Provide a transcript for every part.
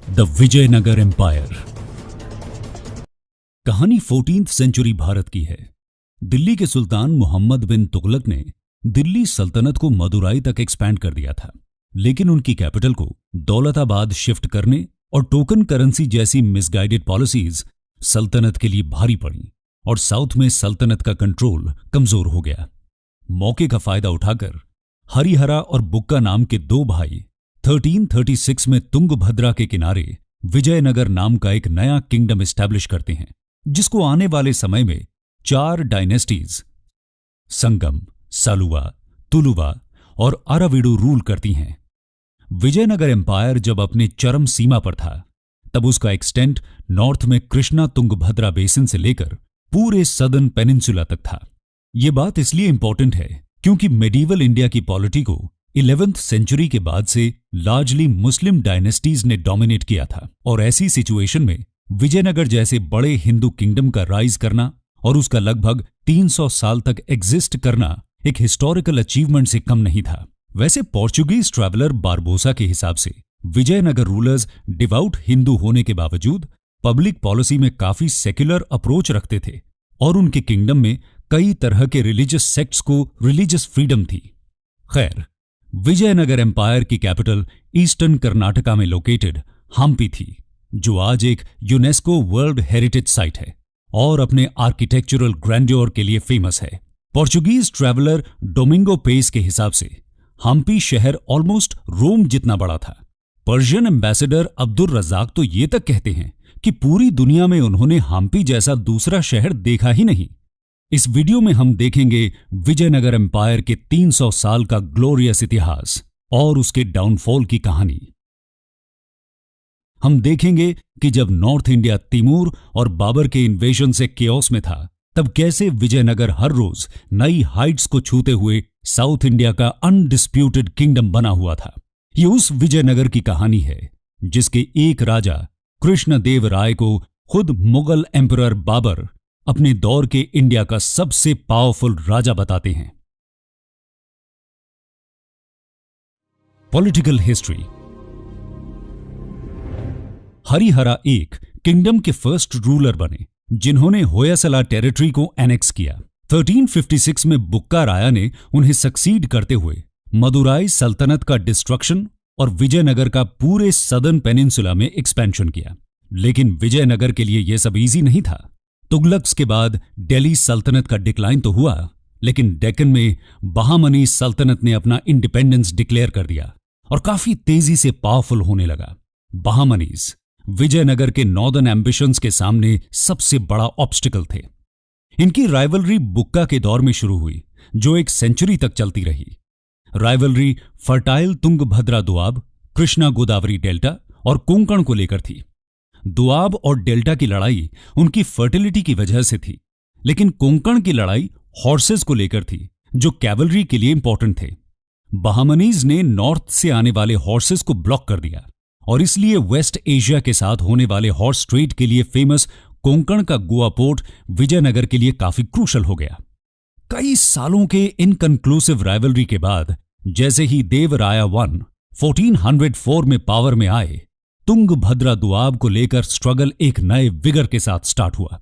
The Vijayanagar empire. कहानी 14th century Bharat की है। दिल्ली के सुल्तान मोहम्मद बिन तुगलक ने दिल्ली सल्तनत को मदुराई तक एक्सपैंड कर दिया था, लेकिन उनकी कैपिटल को दौलताबाद शिफ्ट करने और टोकन करेंसी जैसी मिसगाइडेड पॉलिसीज सल्तनत के लिए भारी पड़ी और साउथ में सल्तनत का कंट्रोल कमजोर हो गया। मौके का फायदा उठाकर हरिहरा और बुक्का नाम के दो भाई 1336 में तुंगभद्रा के किनारे विजयनगर नाम का एक नया किंगडम एस्टैब्लिश करते हैं, जिसको आने वाले समय में 4 डायनेस्टीज संगम, सलुवा, तुलुवा और अराविडु रूल करती हैं। विजयनगर एम्पायर जब अपने चरम सीमा पर था, तब उसका एक्सटेंट नॉर्थ में कृष्णा तुंगभद्रा बेसिन से लेकर पूरे सदर्न पेनिनसुला तक था। यह बात इसलिए इंपॉर्टेंट है क्योंकि मेडिवल इंडिया की पॉलिटी को 11th सेंचुरी के बाद से लार्जली मुस्लिम डायनेस्टीज ने डोमिनेट किया था, और ऐसी सिचुएशन में विजयनगर जैसे बड़े हिंदू किंगडम का राइज करना और उसका लगभग 300 साल तक एग्जिस्ट करना एक हिस्टोरिकल अचीवमेंट से कम नहीं था। वैसे पोर्चुगीज ट्रैवलर बारबोसा के हिसाब से विजयनगर रूलर्स डिवाउट हिंदू होने के बावजूद पब्लिक पॉलिसी में काफी सेक्युलर अप्रोच रखते थे और उनके किंगडम में कई तरह के रिलीजियस सेक्ट्स को रिलीजियस फ्रीडम थी। खैर, विजयनगर एम्पायर की कैपिटल ईस्टर्न कर्नाटका में लोकेटेड हम्पी थी, जो आज एक यूनेस्को वर्ल्ड हेरिटेज साइट है और अपने आर्किटेक्चरल ग्रैंड्योर के लिए फेमस है। पोर्चुगीज ट्रैवलर डोमिंगो पेस के हिसाब से हम्पी शहर ऑलमोस्ट रोम जितना बड़ा था। पर्शियन एम्बेसडर अब्दुल रज़ाक तो ये तक कहते हैं कि पूरी दुनिया में उन्होंने हम्पी जैसा दूसरा शहर देखा ही नहीं। इस वीडियो में हम देखेंगे विजयनगर एम्पायर के 300 साल का ग्लोरियस इतिहास और उसके डाउनफॉल की कहानी। हम देखेंगे कि जब नॉर्थ इंडिया तैमूर और बाबर के इन्वेजन से केओस में था, तब कैसे विजयनगर हर रोज नई हाइट्स को छूते हुए साउथ इंडिया का अनडिस्प्यूटेड किंगडम बना हुआ था। ये उस विजयनगर की कहानी है जिसके एक राजा कृष्णदेव राय को खुद मुगल एम्परर बाबर अपने दौर के इंडिया का सबसे पावरफुल राजा बताते हैं। Political history. हरिहरा एक किंगडम के फर्स्ट रूलर बने जिन्होंने होयसला टेरिटरी को एनेक्स किया। 1356 में बुक्का राया ने उन्हें सक्सीड करते हुए मदुराई सल्तनत का डिस्ट्रक्शन और विजयनगर का पूरे सदर्न पेनिनसुला में एक्सपेंशन किया। लेकिन विजयनगर के लिए यह सब इजी नहीं था। तुगलक्स के बाद दिल्ली सल्तनत का डिक्लाइन तो हुआ, लेकिन डेक्कन में बहामनी सल्तनत ने अपना इंडिपेंडेंस डिक्लेयर कर दिया और काफी तेजी से पावरफुल होने लगा। बहामनीज विजयनगर के नॉर्दर्न एम्बिशंस के सामने सबसे बड़ा ऑब्स्टिकल थे। इनकी राइवलरी बुक्का के दौर में शुरू हुई, जो एक सेंचुरी तक चलती रही। Rivalry fertile Tungabhadra Doab, Krishna Godavari delta और कोंकण को लेकर थी। दोआब और डेल्टा की लड़ाई उनकी फर्टिलिटी की वजह से थी, लेकिन कोंकण की लड़ाई हॉर्सेस को लेकर थी, जो कैवलरी के लिए इंपॉर्टेंट थे। बहामनीज ने नॉर्थ से आने वाले हॉर्सेस को ब्लॉक कर दिया और इसलिए वेस्ट एशिया के साथ होने वाले हॉर्स ट्रेड के लिए फेमस कोंकण का गोवा पोर्ट विजयनगर के लिए काफी क्रूशल हो गया। कई सालों के इनकंक्लूसिव राइवलरी के बाद जैसे ही देवराया 1404 में पावर में आए, तुंगभद्रा दोआब को लेकर स्ट्रगल एक नए विगर के साथ स्टार्ट हुआ।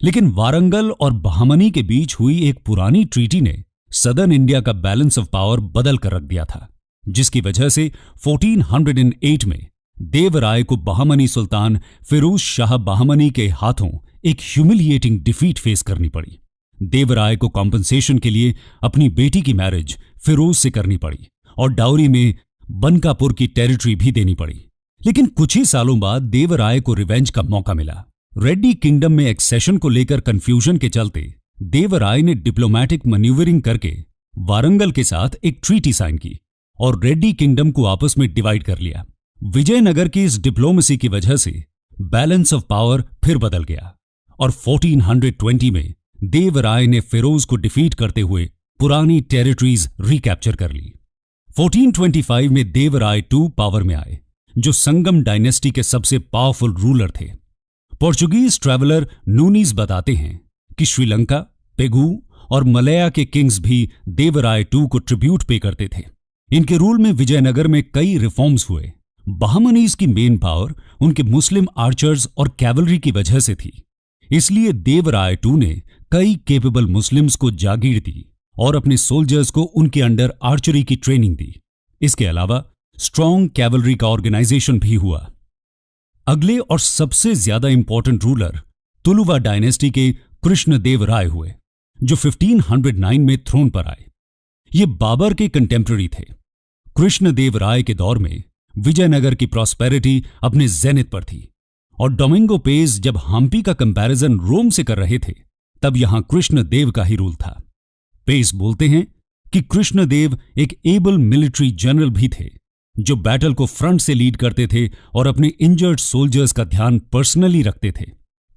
लेकिन वारंगल और बहामनी के बीच हुई एक पुरानी ट्रीटी ने सदर्न इंडिया का बैलेंस ऑफ पावर बदल कर रख दिया था, जिसकी वजह से 1408 में देवराय को बहामनी सुल्तान फिरोज शाह बहामनी के हाथों एक ह्यूमिलिएटिंग डिफीट फेस करनी पड़ी। देवराय को कॉम्पनसेशन के लिए अपनी बेटी की मैरिज फिरोज से करनी पड़ी और डाउरी में बनकापुर की टेरिटरी भी देनी पड़ी। लेकिन कुछ ही सालों बाद देवराय को रिवेंज का मौका मिला। रेड्डी किंगडम में एक्सेशन को लेकर कंफ्यूजन के चलते देवराय ने डिप्लोमैटिक मैन्यूवरिंग करके वारंगल के साथ एक ट्रीटी साइन की और रेड्डी किंगडम को आपस में डिवाइड कर लिया। विजयनगर की इस डिप्लोमेसी की वजह से बैलेंस ऑफ पावर फिर बदल गया और 1420 में देवराय ने फिरोज को डिफीट करते हुए पुरानी टेरिटरीज रिकैप्चर कर ली। 1425 में देवराय 2 पावर में आए, जो संगम डायनेस्टी के सबसे पावरफुल रूलर थे। पोर्चुगीज ट्रैवलर नूनीज बताते हैं कि श्रीलंका, पेगू और मलया के किंग्स भी देवराय 2 को ट्रिब्यूट पे करते थे। इनके रूल में विजयनगर में कई रिफॉर्म्स हुए। बहामनीज की मेन पावर उनके मुस्लिम आर्चर्स और कैवलरी की वजह से थी। इसलिए देवराय टू ने कई केपेबल मुस्लिम्स को जागीर दी और अपने सोल्जर्स को उनके अंडर आर्चरी की ट्रेनिंग दी। इसके अलावा स्ट्रॉन्ग कैवलरी का ऑर्गेनाइजेशन भी हुआ। अगले और सबसे ज्यादा इंपॉर्टेंट रूलर तुलुवा डायनेस्टी के कृष्णदेव राय हुए, जो 1509 में थ्रोन पर आए। ये बाबर के कंटेम्पररी थे। कृष्णदेव राय के दौर में विजयनगर की प्रॉस्पेरिटी अपने जेनिथ पर थी और डोमिंगो पेज जब हम्पी का कंपैरिजन रोम से कर रहे थे तब यहां कृष्णदेव का ही रूल था। पेज बोलते हैं कि कृष्णदेव एक एबल मिलिट्री जनरल भी थे जो बैटल को फ्रंट से लीड करते थे और अपने इंजर्ड सोल्जर्स का ध्यान पर्सनली रखते थे।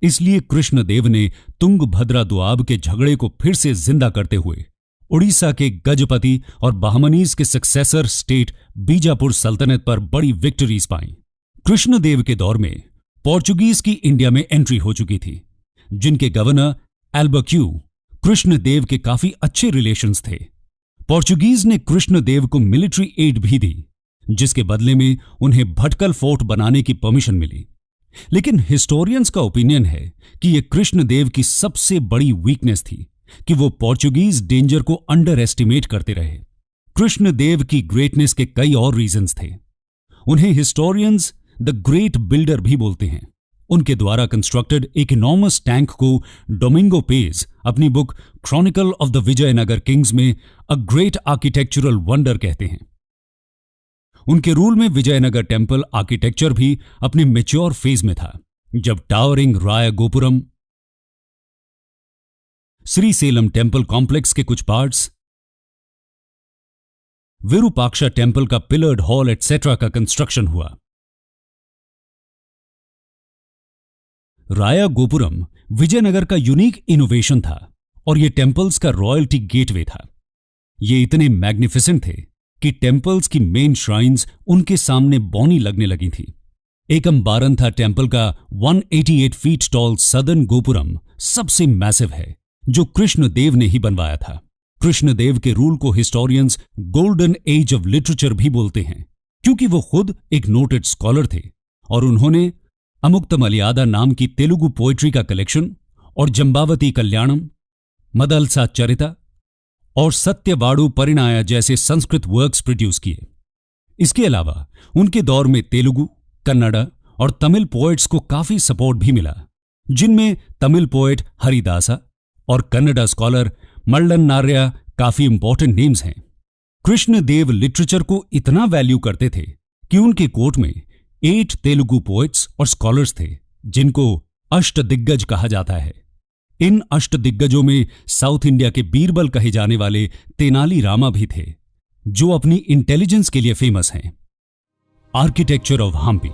इसलिए कृष्णदेव ने तुंगभद्रा दोआब के झगड़े को फिर से जिंदा करते हुए उड़ीसा के गजपति और बहामनीज के सक्सेसर स्टेट बीजापुर सल्तनत पर बड़ी विक्ट्रीज पाई। कृष्णदेव के दौर में पोर्चुगीज की इंडिया में एंट्री हो चुकी थी, जिनके गवर्नर एल्बक्यू कृष्णदेव के काफी अच्छे रिलेशंस थे। पोर्चुगीज ने कृष्णदेव को मिलिट्री एड भी दी, जिसके बदले में उन्हें भटकल फोर्ट बनाने की परमिशन मिली। लेकिन हिस्टोरियंस का ओपिनियन है कि यह कृष्णदेव की सबसे बड़ी वीकनेस थी कि वो पोर्चुगीज डेंजर को अंडर एस्टिमेट करते रहे। कृष्णदेव की ग्रेटनेस के कई और रीजंस थे। उन्हें हिस्टोरियंस द ग्रेट बिल्डर भी बोलते हैं। उनके द्वारा कंस्ट्रक्टेड एक इनॉर्मस टैंक को डोमिंगो पेज अपनी book chronicle of the Vijayanagar kings में अ ग्रेट आर्किटेक्चरल वंडर कहते हैं। उनके रूल में विजयनगर टेम्पल आर्किटेक्चर भी अपने मैच्योर फेज में था, जब टावरिंग राय गोपुरम, श्रीसेलम टेम्पल कॉम्प्लेक्स के कुछ पार्ट्स, विरूपाक्षा टेम्पल का पिलर्ड हॉल एटसेट्रा का कंस्ट्रक्शन हुआ। राया गोपुरम विजयनगर का यूनिक इनोवेशन था और यह टेम्पल्स का रॉयल्टी गेटवे था। ये इतने मैग्निफिसेंट थे कि टेम्पल्स की मेन श्राइन्स उनके सामने बौनी लगने लगी थी। एकम्बारन था टेम्पल का 188 फीट टॉल सदर्न गोपुरम सबसे मैसिव है, जो कृष्णदेव ने ही बनवाया था। कृष्णदेव के रूल को historians golden age of literature भी बोलते हैं, क्योंकि वो खुद एक नोटेड स्कॉलर थे और उन्होंने अमुक्तमलयादा नाम की तेलुगु पोएट्री का कलेक्शन और जंबावती कल्याणम, मदलसा चरिता और सत्यवाड़ू परिणाया जैसे संस्कृत वर्क्स प्रोड्यूस किए। इसके अलावा उनके दौर में तेलुगु, कन्नड़ा और तमिल पोएट्स को काफी सपोर्ट भी मिला, जिनमें तमिल पोएट हरिदासा और कन्नड़ा स्कॉलर मल्लन नार्या काफी इंपॉर्टेंट नेम्स हैं। कृष्णदेव लिटरेचर को इतना वैल्यू करते थे कि उनके कोर्ट में 8 तेलुगु पोएट्स और स्कॉलर्स थे, जिनको अष्टदिग्गज कहा जाता है। इन अष्टदिग्गजों में साउथ इंडिया के बीरबल कहे जाने वाले तेनाली रामा भी थे, जो अपनी इंटेलिजेंस के लिए फेमस हैं। Architecture of Hampi.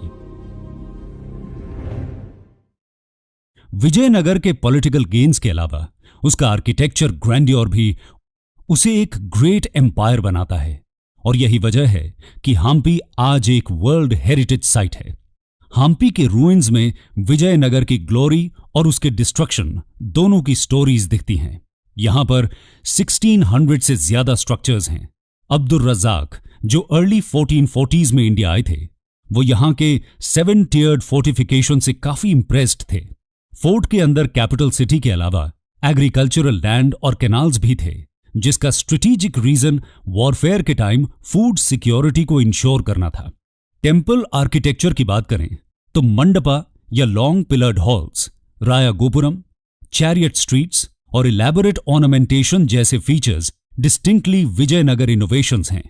विजयनगर के पॉलिटिकल गेन्स के अलावा उसका आर्किटेक्चर ग्रैंडियोर भी उसे एक ग्रेट एम्पायर बनाता है, और यही वजह है कि हम्पी आज एक वर्ल्ड हेरिटेज साइट है। हम्पी के रूइंस में विजयनगर की ग्लोरी और उसके डिस्ट्रक्शन दोनों की स्टोरीज दिखती हैं। यहां पर 1600 से ज्यादा स्ट्रक्चर्स हैं। अब्दुल रज़ाक, जो अर्ली 1440s में इंडिया आए थे, वो यहां के 7 टियर्ड फोर्टिफिकेशन से काफी इंप्रेस्ड थे। फोर्ट के अंदर कैपिटल सिटी के अलावा एग्रीकल्चरल लैंड और कैनाल्स भी थे, जिसका स्ट्रेटेजिक रीजन वॉरफेयर के टाइम फूड सिक्योरिटी को इंश्योर करना था। टेम्पल आर्किटेक्चर की बात करें तो मंडपा या लॉन्ग पिलर्ड हॉल्स, राया गोपुरम, चैरियट स्ट्रीट्स और इलैबोरेट ऑर्नामेंटेशन जैसे फीचर्स डिस्टिंक्टली विजयनगर इनोवेशंस हैं,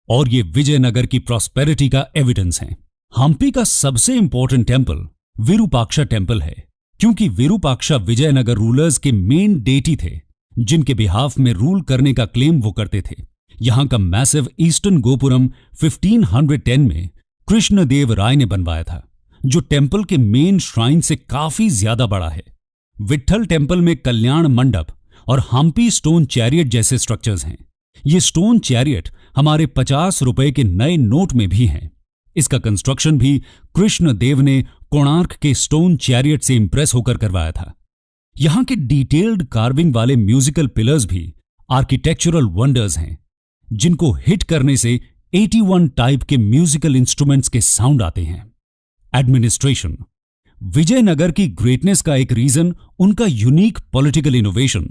और ये विजयनगर की प्रॉस्पेरिटी का एविडेंस हैं। हम्पी का सबसे इंपॉर्टेंट टेम्पल विरूपाक्षा टेम्पल है, क्योंकि विरूपाक्षा विजयनगर रूलर्स के मेन डेटी थे, जिनके बिहाफ में रूल करने का क्लेम वो करते थे। यहां का मैसिव ईस्टर्न गोपुरम 1510 में कृष्णदेव राय ने बनवाया था, जो टेम्पल के मेन श्राइन से काफी ज्यादा बड़ा है। विट्ठल टेम्पल में कल्याण मंडप और हम्पी स्टोन चैरियट जैसे स्ट्रक्चर्स हैं। ये स्टोन चैरियट हमारे 50 रुपए के नए नोट में भी हैं। इसका कंस्ट्रक्शन भी कृष्णदेव ने कोणार्क के स्टोन चैरियट से इंप्रेस होकर करवाया था। यहां के डिटेल्ड कार्विंग वाले म्यूजिकल पिलर्स भी आर्किटेक्चरल वंडर्स हैं, जिनको हिट करने से 81 टाइप के म्यूजिकल इंस्ट्रूमेंट्स के साउंड आते हैं। एडमिनिस्ट्रेशन, विजयनगर की ग्रेटनेस का एक रीजन उनका यूनिक पॉलिटिकल इनोवेशन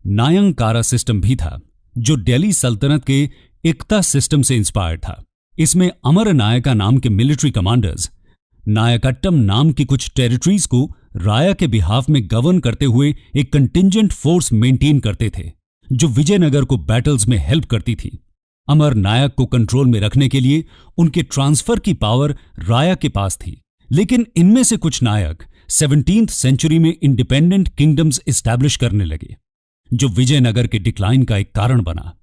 नायंकारा सिस्टम भी था, जो दिल्ली सल्तनत के इक्ता सिस्टम से इंस्पायर्ड था। इसमें अमर नायका नाम के मिलिट्री कमांडर्स नायकट्टम नाम की कुछ टेरिटरीज को राया के बिहाफ में गवर्न करते हुए एक कंटिंजेंट फोर्स मेंटेन करते थे, जो विजयनगर को बैटल्स में हेल्प करती थी। अमर नायक को कंट्रोल में रखने के लिए उनके ट्रांसफर की पावर राया के पास थी, लेकिन इनमें से कुछ नायक 17th सेंचुरी में इंडिपेंडेंट किंगडम्स एस्टैब्लिश करने लगे, जो विजयनगर के डिक्लाइन का एक कारण बना।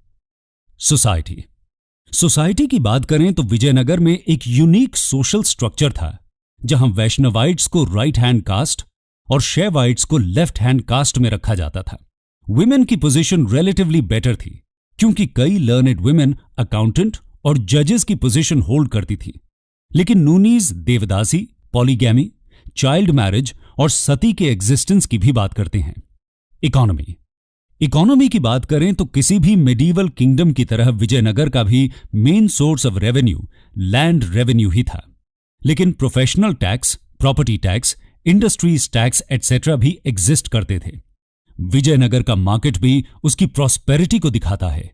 सोसाइटी की बात करें तो विजयनगर में एक यूनिक सोशल स्ट्रक्चर था, जहां वैष्णवाइट्स को राइट हैंड कास्ट और शैवाइट्स को लेफ्ट हैंड कास्ट में रखा जाता था। विमेन की पोजीशन रिलेटिवली बेटर थी, क्योंकि कई लर्नेड विमेन अकाउंटेंट और जजेस की पोजीशन होल्ड करती थी। लेकिन नूनीज देवदासी, पॉलीगैमी, चाइल्ड मैरिज और सती के एग्जिस्टेंस की भी बात करते हैं। इकोनॉमी की बात करें तो किसी भी मेडिवल किंगडम की तरह विजयनगर का भी main source of revenue land revenue ही था। लेकिन professional tax, property tax, industries tax etcetera भी एग्जिस्ट करते थे। विजयनगर का मार्केट भी उसकी प्रॉस्पेरिटी को दिखाता है।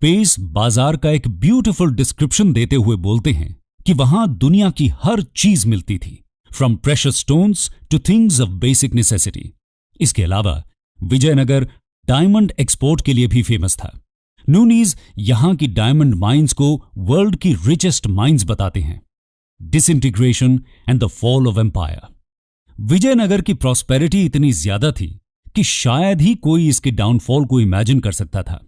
पेस बाजार का एक ब्यूटीफुल डिस्क्रिप्शन देते हुए बोलते हैं कि वहां दुनिया की हर चीज मिलती थी, from precious stones two things of basic necessity. इसके अलावा विजयनगर डायमंड एक्सपोर्ट के लिए भी फेमस था। नूनीज यहां की डायमंड माइंस को वर्ल्ड की रिचेस्ट माइंस बताते हैं। Disintegration and the fall of empire. Vijayanagar की प्रॉस्पेरिटी इतनी ज्यादा थी कि शायद ही कोई इसके डाउनफॉल को इमेजिन कर सकता था।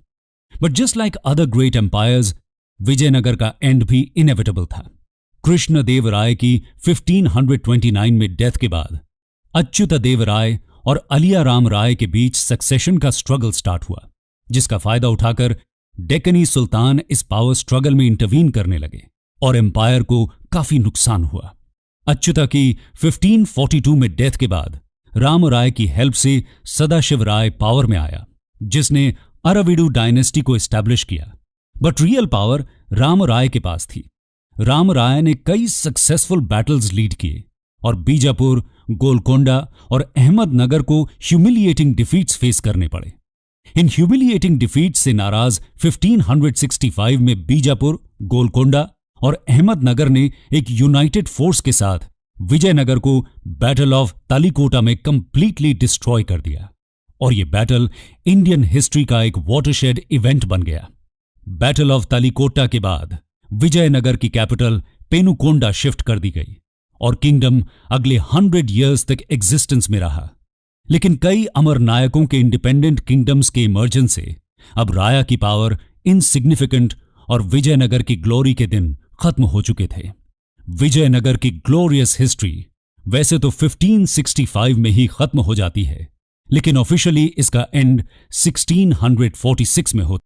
But just like other great empires, Vijayanagar का एंड भी इनएविटेबल था। कृष्णदेव राय की 1529 में डेथ के बाद अच्युत देव राय और अलिया राम राय के बीच सक्सेशन का स्ट्रगल स्टार्ट हुआ, जिसका फायदा उठाकर डेक्कनी सुल्तान इस पावर स्ट्रगल में इंटरवीन करने लगे और एम्पायर को काफी नुकसान हुआ। अच्युता की 1542 में डेथ के बाद राम राय की हेल्प से सदाशिव राय पावर में आया, जिसने अराविडु डायनेस्टी को एस्टैब्लिश किया। बट रियल पावर राम राय के पास थी। राम राय ने कई सक्सेसफुल बैटल्स लीड किए और बीजापुर, गोलकोंडा और अहमदनगर को ह्यूमिलिएटिंग डिफीट्स फेस करने पड़े। इन ह्यूमिलिएटिंग डिफीट्स से नाराज 1565 में बीजापुर, गोलकोंडा और अहमदनगर ने एक यूनाइटेड फोर्स के साथ विजयनगर को बैटल ऑफ तालिकोटा में कंप्लीटली डिस्ट्रॉय कर दिया, और यह बैटल इंडियन हिस्ट्री का एक वाटरशेड इवेंट बन गया। बैटल ऑफ तालिकोटा के बाद विजयनगर की कैपिटल पेनुकोंडा शिफ्ट कर दी गई और किंगडम अगले 100 इयर्स तक एग्जिस्टेंस में रहा। लेकिन कई अमर नायकों के इंडिपेंडेंट किंगडम्स के इमर्जेंस से अब राया की पावर इनसिग्निफिकेंट और विजयनगर की ग्लोरी के दिन खत्म हो चुके थे। विजयनगर की ग्लोरियस हिस्ट्री वैसे तो 1565 में ही खत्म हो जाती है, लेकिन ऑफिशियली इसका एंड 1646 में होता है।